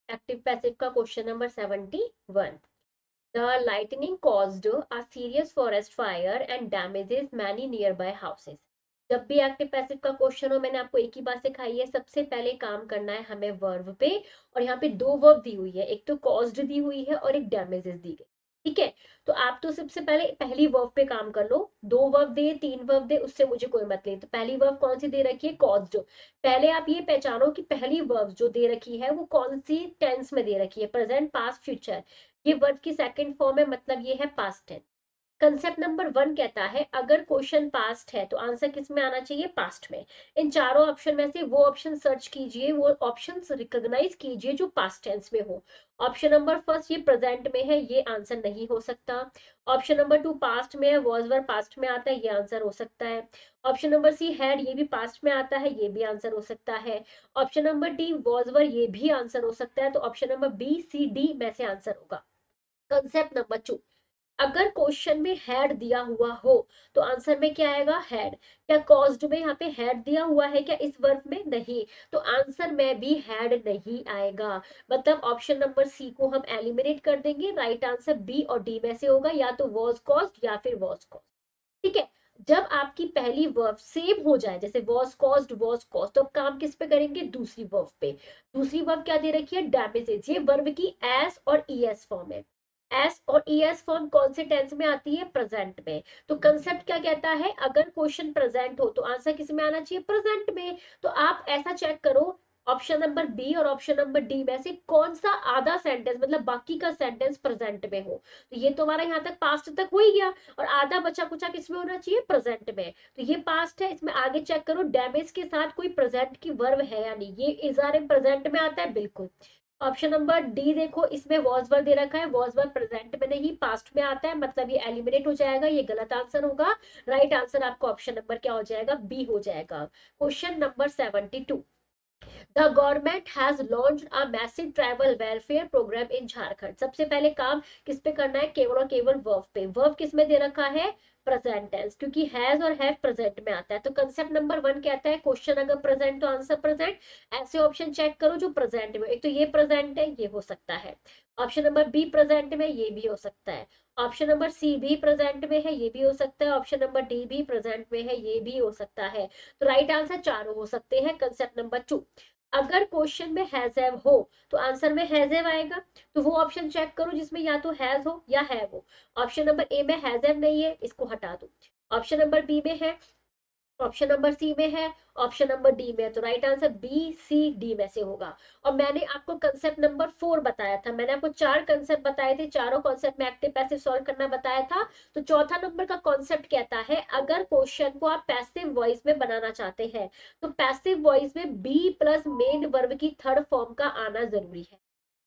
Active passive का question number 71। The lightning caused a serious forest fire and damages many near by houses. जब भी active passive का question हो, मैंने आपको एक ही बात सिखाई है, सबसे पहले काम करना है हमें वर्ब पे। और यहाँ पे दो वर्ब दी हुई है, एक तो कॉज्ड दी हुई है और एक डैमेजेस दी गई। ठीक है, तो आप तो सबसे पहले पहली वर्ब पे काम कर लो। दो वर्ब दे, तीन वर्ब दे, उससे मुझे कोई मतलब नहीं। तो पहली वर्ब कौन सी दे रखी है? कॉज्ड। पहले आप ये पहचानो कि पहली वर्ब जो दे रखी है वो कौन सी टेंस में दे रखी है, प्रेजेंट, पास्ट, फ्यूचर। ये वर्ब की सेकंड फॉर्म है, मतलब ये है पास्ट टेंस। कंसेप्ट नंबर 1 कहता है अगर क्वेश्चन पास्ट है तो आंसर किस में आना चाहिए? पास्ट में। इन चारों ऑप्शन में से वो ऑप्शन सर्च कीजिए, वो ऑप्शन रिकॉग्नाइज कीजिए जो पास्ट टेंस में हो। ऑप्शन नंबर फर्स्ट ये प्रेजेंट में है, ये आंसर नहीं हो सकता। ऑप्शन नंबर 2 पास्ट में है, वॉज वर पास्ट में आता है, ये आंसर हो सकता है। ऑप्शन नंबर सी हैड, ये भी पास्ट में आता है, ये भी आंसर हो सकता है। Option number D was were, ये भी आंसर हो सकता है। तो option number B C D में से आंसर होगा। कंसेप्ट नंबर 2, अगर क्वेश्चन में हैड दिया हुआ हो तो आंसर में क्या आएगा? हैड। क्या कॉज्ड में यहाँ पे हैड दिया हुआ है क्या इस वर्ब में? नहीं। तो आंसर में भी हैड नहीं आएगा। मतलब ऑप्शन नंबर सी को हम एलिमिनेट कर देंगे। राइट आंसर बी और डी में से होगा, या तो वॉज कॉज्ड या फिर वॉज कॉज्ड। ठीक है, जब आपकी पहली वर्ब सेम हो जाए, जैसे वॉज कॉज्ड, तो अब काम किस पे करेंगे? दूसरी वर्ब पे। दूसरी वर्ब क्या दे रखी है? डैमेजेस। ये वर्ब की एस और ईएस फॉर्म है। एस और ईएस फॉर्म कौन से टेंस में आती है? प्रेजेंट में। तो कंसेप्ट क्या कहता है? अगर क्वेश्चन प्रेजेंट हो तो आंसर किस में आना चाहिए? प्रेजेंट में। तो आप ऐसा चेक करो, ऑप्शन नंबर बी और ऑप्शन नंबर डी में से कौन सा आधा सेंटेंस, मतलब बाकी का सेंटेंस प्रेजेंट में हो। तो ये तो हमारा यहाँ तक पास्ट तक हो ही गया, और आधा बचा कुचा किस में होना चाहिए? प्रेजेंट में। तो ये पास्ट है, इसमें आगे चेक करो डैमेज के साथ कोई प्रेजेंट की वर्ब है या नहीं। ये इज आर एम प्रेजेंट में आता है, बिल्कुल। ऑप्शन नंबर डी देखो, इसमें वॉज वर्ब दे रखा है, वॉज वर्ब प्रेजेंट में नहीं पास्ट में आता है, मतलब ये एलिमिनेट हो जाएगा, ये गलत आंसर होगा। राइट आंसर आपका ऑप्शन नंबर क्या हो जाएगा? बी हो जाएगा। Question number 72। The government has launched a massive tribal welfare programme in Jharkhand. सबसे पहले काम किस पे करना है? केवल और केवल वर्ब पे। वर्ब किस में दे रखा है? प्रेजेंट टेंस, क्योंकि हैज और हैव प्रेजेंट में आता है। तो कंसेप्ट नंबर 1 कहता है क्वेश्चन अगर प्रेजेंट तो आंसर प्रेजेंट। ऐसे ऑप्शन चेक करो जो प्रेजेंट में, एक तो ये प्रेजेंट है, ये हो सकता है। ऑप्शन नंबर बी प्रेजेंट में, ये भी हो सकता है। ऑप्शन नंबर सी भी प्रेजेंट में है, ये भी हो सकता है। ऑप्शन नंबर डी भी प्रेजेंट में है, ये भी हो सकता है। तो राइट आंसर चारों हो सकते हैं। कंसेप्ट नंबर 2, अगर क्वेश्चन में हैज हैव हो तो आंसर में हैज हैव आएगा। तो वो ऑप्शन चेक करो जिसमें या तो हैज हो या हैव हो। ऑप्शन नंबर ए में हैज हैव नहीं है, इसको हटा दो। ऑप्शन नंबर बी में है, ऑप्शन नंबर सी में है, ऑप्शन नंबर डी में है। तो right answer B C D में से होगा। और मैंने आपको कंसेप्ट नंबर 4 बताया था, मैंने आपको 4 कंसेप्ट बताए थे, चारों कंसेप्ट में एक्टिव पैसिव सॉल्व करना बताया था। तो चौथा नंबर का कॉन्सेप्ट कहता है अगर क्वेश्चन को आप पैसिव वॉइस में बनाना चाहते हैं तो पैसिव वॉइस में बी प्लस मेन वर्ब की थर्ड फॉर्म का आना जरूरी है।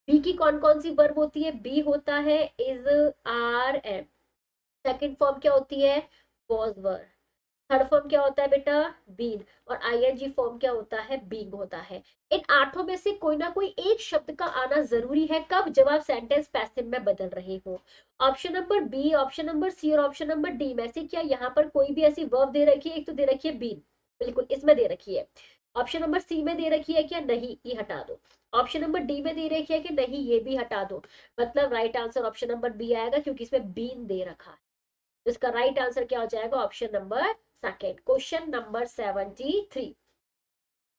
बी की कौन कौन सी वर्ब होती है? बी होता है is, are, am. Second form क्या होती है? Was were. थर्ड फॉर्म क्या होता है बेटा? बीन। और आईएनजी फॉर्म क्या होता है? बीइंग होता है। इन आठों में से कोई ना कोई एक शब्द का आना जरूरी है। कब? जब आप सेंटेंस पैसिव में बदल रहे हो। Option number B, option number C और ऑप्शन नंबर डी में से क्या यहाँ पर कोई भी ऐसी वर्ब दे रखी है? एक तो दे रखी है बीन, बिल्कुल इसमें दे रखी है। ऑप्शन नंबर सी में दे रखी है क्या? नहीं, ये हटा दो। ऑप्शन नंबर डी में दे रखी है कि नहीं? ये भी हटा दो। मतलब right answer option number B आएगा, क्योंकि इसमें बीन दे रखा है। इसका राइट आंसर क्या हो जाएगा? Option number second. Question number 73।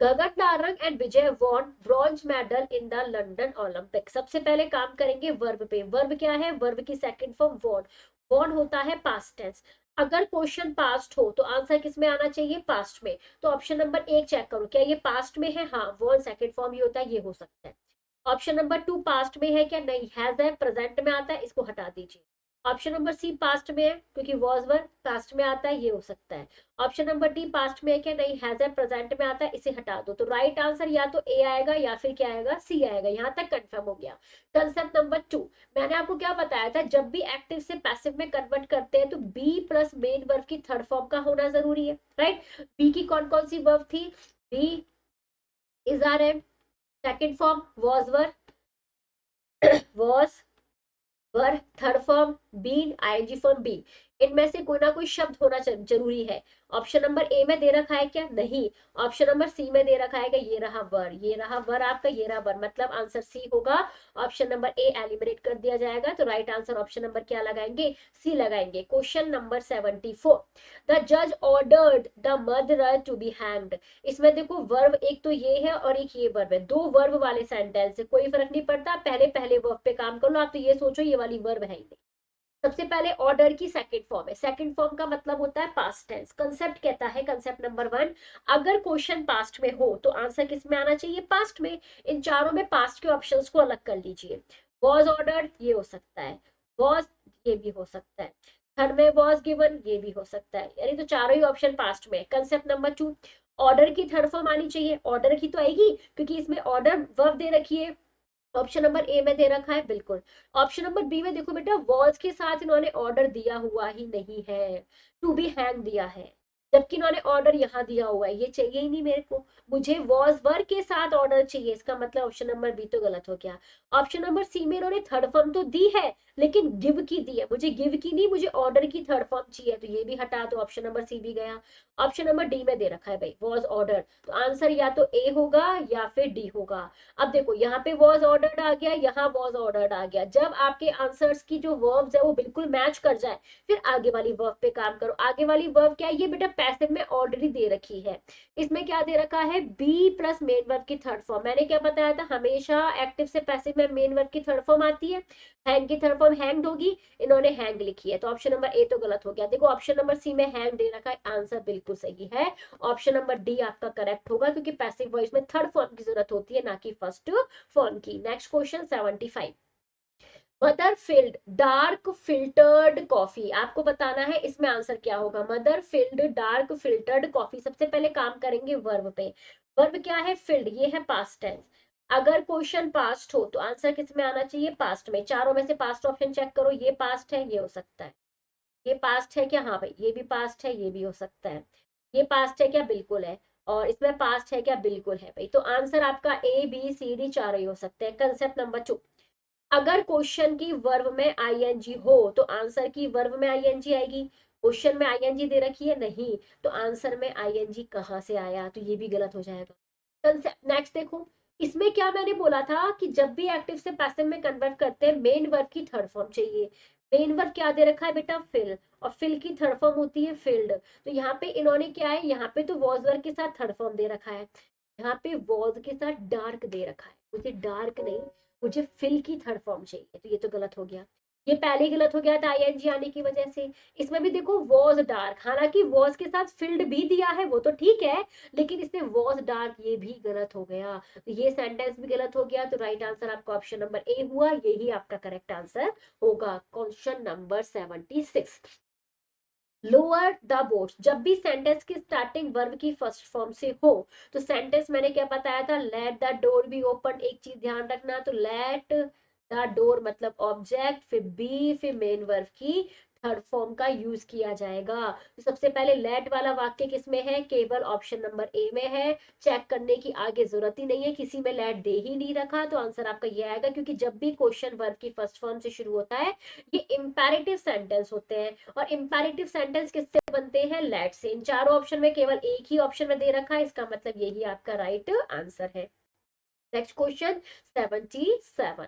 Gagan Narang and Vijay won bronze medal in the London Olympic. सबसे पहले काम करेंगे वर्ब पे। वर्ब क्या है? वर्ब की सेकंड फॉर्म वॉन। वॉन होता है पास्ट टेंस। अगर क्वेश्चन पास्ट हो तो आंसर किस में आना चाहिए? पास्ट में। तो ऑप्शन नंबर 1 चेक करो, क्या ये पास्ट में है? हाँ, वॉन सेकंड फॉर्म ही होता है, ये हो सकता है। ऑप्शन नंबर 2 पास्ट में है क्या? नहीं, हैज है प्रेजेंट में आता है, इसको हटा दीजिए। ऑप्शन नंबर सी पास्ट में है, क्योंकि वॉज वर पास्ट में आता है, ये हो सकता है। ऑप्शन नंबर डी पास्ट में है क्या? नहीं, हैज है प्रेजेंट में आता है, इसे हटा दो। तो राइट आंसर या तो ए आएगा या फिर क्या आएगा? सी आएगा। यहाँ तक कंफर्म हो गया। कंसेप्ट नंबर 2, मैंने आपको क्या बताया था, जब भी एक्टिव से पैसिव में कन्वर्ट करते हैं तो बी प्लस मेन वर्ब की थर्ड फॉर्म का होना जरूरी है। राइट, बी की कौन कौन सी वर्ब थी? Be, is, are, am. Second form was were, was were. Third form been, ING form be, इनमें से कोई ना कोई शब्द होना जरूरी है। ऑप्शन नंबर ए में दे रखा है क्या? नहीं। ऑप्शन नंबर सी में दे रखा है क्या? ये रहा वर, ये रहा वर आपका, ये रहा वर, मतलब आंसर सी होगा। ऑप्शन नंबर ए एलिमिनेट कर दिया जाएगा, तो राइट आंसर ऑप्शन नंबर क्या लगाएंगे? सी लगाएंगे। क्वेश्चन नंबर 74, द जज ordered the murderer to be hanged. इसमें देखो वर्ब एक तो ये है और एक ये वर्ब है, दो वर्ब वाले सेंटेंस है, कोई फर्क नहीं पड़ता, पहले पहले वर्ब पे काम कर लो आप, तो ये सोचो ये वाली वर्ब है ही नहीं। सबसे पहले ऑर्डर की सेकंड फॉर्म है, सेकंड फॉर्म का मतलब होता है पास्ट टेंस। कंसेप्ट कहता है, कंसेप्ट नंबर 1, अगर क्वेश्चन पास्ट में हो तो आंसर किस में आना चाहिए? पास्ट में। इन चारों में पास्ट के ऑप्शंस को अलग कर लीजिए। वॉज ऑर्डर्ड ये हो सकता है, वॉज ये भी हो सकता है, थर्ड में वॉज गिवन ये भी हो सकता है, यानी तो चारों ही ऑप्शन पास्ट में। कंसेप्ट नंबर 2, ऑर्डर की थर्ड फॉर्म आनी चाहिए, ऑर्डर की तो आएगी क्योंकि इसमें ऑर्डर वर्ब दे रखी है। ऑप्शन नंबर ए में दे रखा है, बिल्कुल। ऑप्शन नंबर बी में देखो बेटा, वॉज के साथ इन्होंने ऑर्डर दिया हुआ ही नहीं है, टू बी हैंग दिया है, जबकि इन्होंने ऑर्डर यहाँ दिया हुआ है, ये चाहिए ही नहीं मेरे को, मुझे वॉज वर के साथ ऑर्डर चाहिए, इसका मतलब ऑप्शन नंबर बी तो गलत हो गया। ऑप्शन नंबर सी में इन्होंने थर्ड फॉर्म तो दी है लेकिन गिव की दी है, मुझे गिव की नहीं, मुझे ऑर्डर की थर्ड फॉर्म चाहिए, तो ये भी हटा दो, ऑप्शन नंबर सी भी गया। ऑप्शन नंबर डी में दे रखा है भाई वॉज ऑर्डर, तो आंसर या तो ए होगा या फिर डी होगा। अब देखो यहाँ पे वॉज ऑर्डर्ड आ गया, यहाँ वॉज ऑर्डर्ड आ गया, जब आपके आंसर्स की जो वर्ब्स है वो बिल्कुल मैच कर जाए फिर आगे वाली वर्ब पे काम करो। आगे वाली वर्ब क्या है? ये बेटा पैसिव में ऑलरेडी दे रखी है, इसमें क्या दे रखा है? बी प्लस मेन वर्ब की थर्ड फॉर्म। मैंने क्या बताया था, हमेशा एक्टिव से पैसिव में मेन वर्ब की थर्ड फॉर्म आती है, हैंग की थर्ड फॉर्म हैंग्ड होगी, इन्होंने हैंग लिखी है, तो ऑप्शन नंबर ए तो गलत हो गया। देखो ऑप्शन नंबर सी में हैंग दे रखा है, आंसर बिल्कुल सही है, ऑप्शन नंबर डी आपका करेक्ट होगा, क्योंकि पैसिव वॉइस में थर्ड फॉर्म की जरूरत होती है ना कि फर्स्ट फॉर्म की। Next question 75, mother field dark filtered coffee, आपको बताना है इसमें आंसर क्या होगा। Mother field dark filtered coffee, सबसे पहले काम करेंगे वर्ब पे। वर्ब क्या है? फिल्ड, ये है पास्ट टेंस। अगर क्वेश्चन पास्ट हो तो आंसर किस में आना चाहिए? पास्ट में। चारों में से पास्ट ऑप्शन चेक करो, ये पास्ट है, ये हो सकता है, ये पास्ट है क्या? हाँ भाई ये भी पास्ट है, ये भी हो सकता है, ये पास्ट है क्या? बिल्कुल है, और इसमें पास्ट है क्या? बिल्कुल है भाई, तो आंसर आपका ए बी सी डी चारों ही हो सकते हैं। कंसेप्ट नंबर 2, अगर क्वेश्चन की वर्ब में आईएनजी हो तो आंसर की वर्ब में आईएनजी आएगी। क्वेश्चन में आईएनजी दे रखी है नहीं, तो आंसर में आईएनजी कहाँ से आया? तो ये भी गलत हो जाएगा। कंसेप्ट नेक्स्ट देखो, इसमें क्या मैंने बोला था कि जब भी एक्टिव से पैसिव में कन्वर्ट करते हैं मेन वर्ब की थर्ड फॉर्म चाहिए। मेन वर्ब क्या दे रखा है बेटा? फिल, और फिल की थर्ड फॉर्म होती है फिल्ड। तो यहाँ पे इन्होंने क्या है, यहाँ पे तो वॉज वर्ब के साथ थर्ड फॉर्म दे रखा है, यहाँ पे वॉज के साथ डार्क दे रखा है, मुझे डार्क नहीं, मुझे फिल की थर्ड फॉर्म चाहिए, तो ये तो गलत हो गया। ये पहले ही गलत हो गया था आईएनजी आने की वजह से। इसमें भी देखो वॉज डार्क, हालांकि वॉज के साथ फिल्ड भी दिया है वो तो ठीक है, लेकिन इसमें वॉज डार्क ये भी गलत हो गया, तो ये सेंटेंस भी गलत हो गया, तो राइट आंसर आपका ऑप्शन नंबर ए हुआ, यही आपका करेक्ट आंसर होगा। Question number 76, lower the boats, जब भी सेंटेंस की स्टार्टिंग वर्ब की फर्स्ट फॉर्म से हो तो सेंटेंस मैंने क्या बताया था? Let the door be open. एक चीज ध्यान रखना, तो लेट द डोर मतलब ऑब्जेक्ट, फिर बी, फिर मेन वर्ब की थर्ड फॉर्म का यूज किया जाएगा। तो सबसे पहले लेट वाला वाक्य किसमें है? केवल ऑप्शन नंबर ए में है, चेक करने की आगे जरूरत ही नहीं है, किसी में लेट दे ही नहीं रखा, तो आंसर आपका ये आएगा, क्योंकि जब भी क्वेश्चन वर्ब की फर्स्ट फॉर्म से शुरू होता है ये इंपैरेटिव सेंटेंस होते हैं, और इंपैरेटिव सेंटेंस किससे बनते हैं? लेट से। इन चारों ऑप्शन में केवल एक ही ऑप्शन में दे रखा है, इसका मतलब यही आपका राइट आंसर है। Next question 77,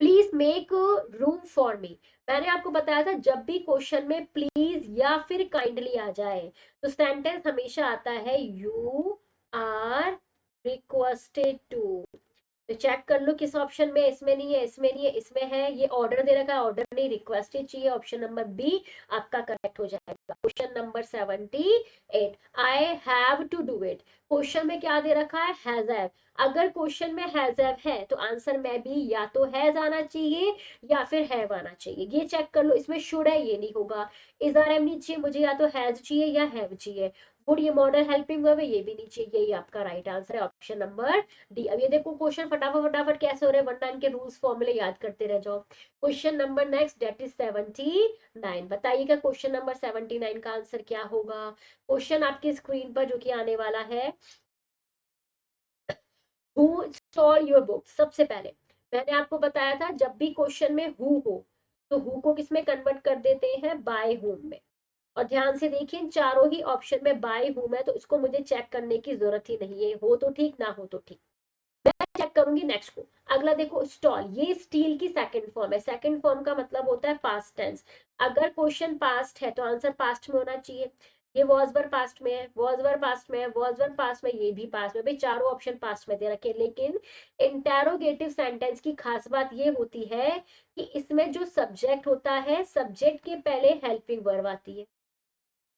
please make room for me. मैंने आपको बताया था जब भी क्वेश्चन में प्लीज या फिर काइंडली आ जाए तो सेंटेंस हमेशा आता है यू आर रिक्वेस्टेड टू। तो चेक कर लो किस ऑप्शन में, इसमें नहीं है, इसमें नहीं है, इसमें है, ये ऑर्डर दे रखा है, ऑर्डर नहीं, रिक्वेस्टेड चाहिए, ऑप्शन नंबर बी आपका करेक्ट हो जाएगा। Question number 78, I have to do it, question में क्या दे रखा है? Has have. अगर क्वेश्चन में हैज हैव है तो आंसर में भी या तो हैज आना चाहिए या फिर हैव आना चाहिए, ये चेक कर लो। इसमें शुड है, ये नहीं होगा, इज आर एम नहीं चाहिए, मुझे या तो हैज चाहिए या हैव चाहिए, वुड ये मॉडल हेल्पिंग वर्ब है, ये भी नहीं चाहिए, यही आपका राइट आंसर है, ऑप्शन नंबर डी। अब ये देखो क्वेश्चन फटाफट फटाफट कैसे हो रहे हैं, वरना इनके रूल्स फॉर्मूले याद करते रह जाओ। Question number next date is 79, बताइएगा क्वेश्चन नंबर 79 का आंसर क्या होगा। क्वेश्चन आपकी स्क्रीन पर जो कि आने वाला है, हु स्टॉल योर बुक। सबसे पहले मैंने आपको बताया था जब भी क्वेश्चन में हु हो तो हु को किस में कन्वर्ट कर देते हैं, बाय हुम में। और ध्यान से देखिए इन चारों ही ऑप्शन में बाय हुम है, तो इसको मुझे चेक करने की जरूरत ही नहीं है, हो तो ठीक ना हो तो ठीक। मैं चेक करूंगी नेक्स्ट को। अगला देखो स्टॉल, ये स्टील की सेकंड फॉर्म है। सेकंड फॉर्म का मतलब होता है पास्ट टेंस। अगर क्वेश्चन पास्ट है तो आंसर पास्ट में होना चाहिए। ये वॉज वर पास्ट में है, वॉज वर पास्ट में है, वॉज वर पास्ट में, ये भी पास्ट में। भाई चारों ऑप्शन पास्ट में दे रखे, लेकिन इंटेरोगेटिव सेंटेंस की खास बात ये होती है कि इसमें जो सब्जेक्ट होता है, सब्जेक्ट के पहले हेल्पिंग वर्ब आती है।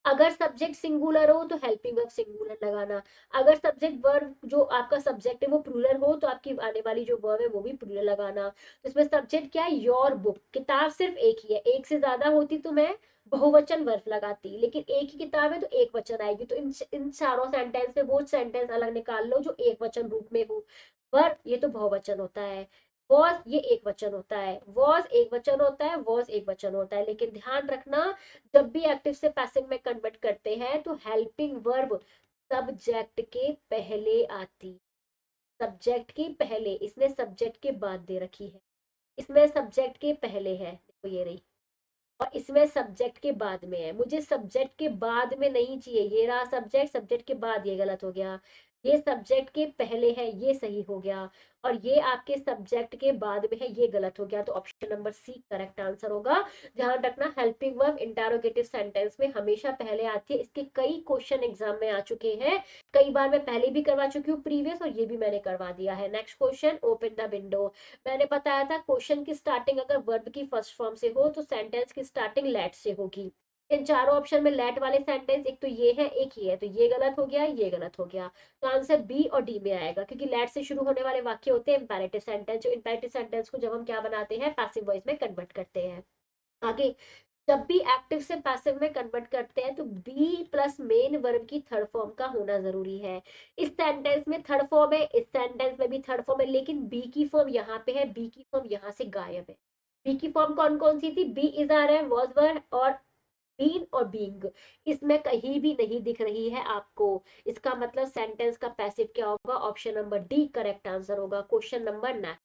अगर सब्जेक्ट सिंगुलर हो तो हेल्पिंग वर्ब सिंगुलर लगाना। अगर सब्जेक्ट वर्ब जो आपका सब्जेक्ट है वो प्लूरल हो तो आपकी आने वाली जो वर्ब है वो भी प्लूरल लगाना। तो इसमें सब्जेक्ट क्या है, योर बुक। किताब सिर्फ एक ही है, एक से ज्यादा होती तो मैं बहुवचन वर्ब लगाती, लेकिन एक ही किताब है तो एक वचन आएगी। तो इन चारों सेंटेंस में वो सेंटेंस अलग निकाल लो जो एक वचन रूप में हो। वर्ब ये तो बहुवचन होता है, वॉज ये एक वचन होता है, वॉज एक वचन होता है, वॉज एक वचन होता है। लेकिन ध्यान रखना, जब भी एक्टिव से पैसिव में कन्वर्ट करते हैं तो हेल्पिंग वर्ब सब्जेक्ट के पहले आती। सब्जेक्ट के पहले, इसने सब्जेक्ट के बाद दे रखी है, इसमें सब्जेक्ट के पहले है, देखो ये रही। और इसमें सब्जेक्ट के बाद में है, मुझे सब्जेक्ट के बाद में नहीं चाहिए। ये रहा सब्जेक्ट, सब्जेक्ट के बाद, ये गलत हो गया। ये सब्जेक्ट के पहले है, ये सही हो गया। और ये आपके सब्जेक्ट के बाद में है, ये गलत हो गया। तो option number C correct answer होगा। ध्यान रखना, हेल्पिंग वर्ब इंटरोगेटिव सेंटेंस में हमेशा पहले आती है। इसके कई क्वेश्चन एग्जाम में आ चुके हैं, कई बार मैं पहले भी करवा चुकी हूँ प्रीवियस, और ये भी मैंने करवा दिया है। Next question, open the window. मैंने बताया था क्वेश्चन की स्टार्टिंग अगर वर्ब की फर्स्ट फॉर्म से हो तो सेंटेंस की स्टार्टिंग लेट से होगी। इन चारों ऑप्शन में लेट वाले सेंटेंस एक तो ये है, एक ही है, तो ये गलत हो गया, ये गलत हो गया। तो आंसर बी और डी में आएगा, क्योंकि लेट से शुरू होने वाले वाक्य होते हैं इंपेरेटिव सेंटेंस, जो इंपेरेटिव सेंटेंस को जब हम क्या बनाते हैं, पैसिव वॉइस में कन्वर्ट करते हैं। आगे, जब भी एक्टिव से पैसिव में कन्वर्ट करते हैं तो बी प्लस मेन वर्ब की थर्ड फॉर्म का होना जरूरी है। इस सेंटेंस में थर्ड फॉर्म है, इस सेंटेंस में भी थर्ड फॉर्म है, लेकिन बी की फॉर्म यहाँ पे है, बी की फॉर्म यहाँ से गायब है। बी की फॉर्म कौन कौन सी थी, बी इज आर है, वॉज वर और बीन और बीइंग, इसमें कहीं भी नहीं दिख रही है आपको। इसका मतलब सेंटेंस का पैसिव क्या होगा, option number D correct answer होगा। Question number 9।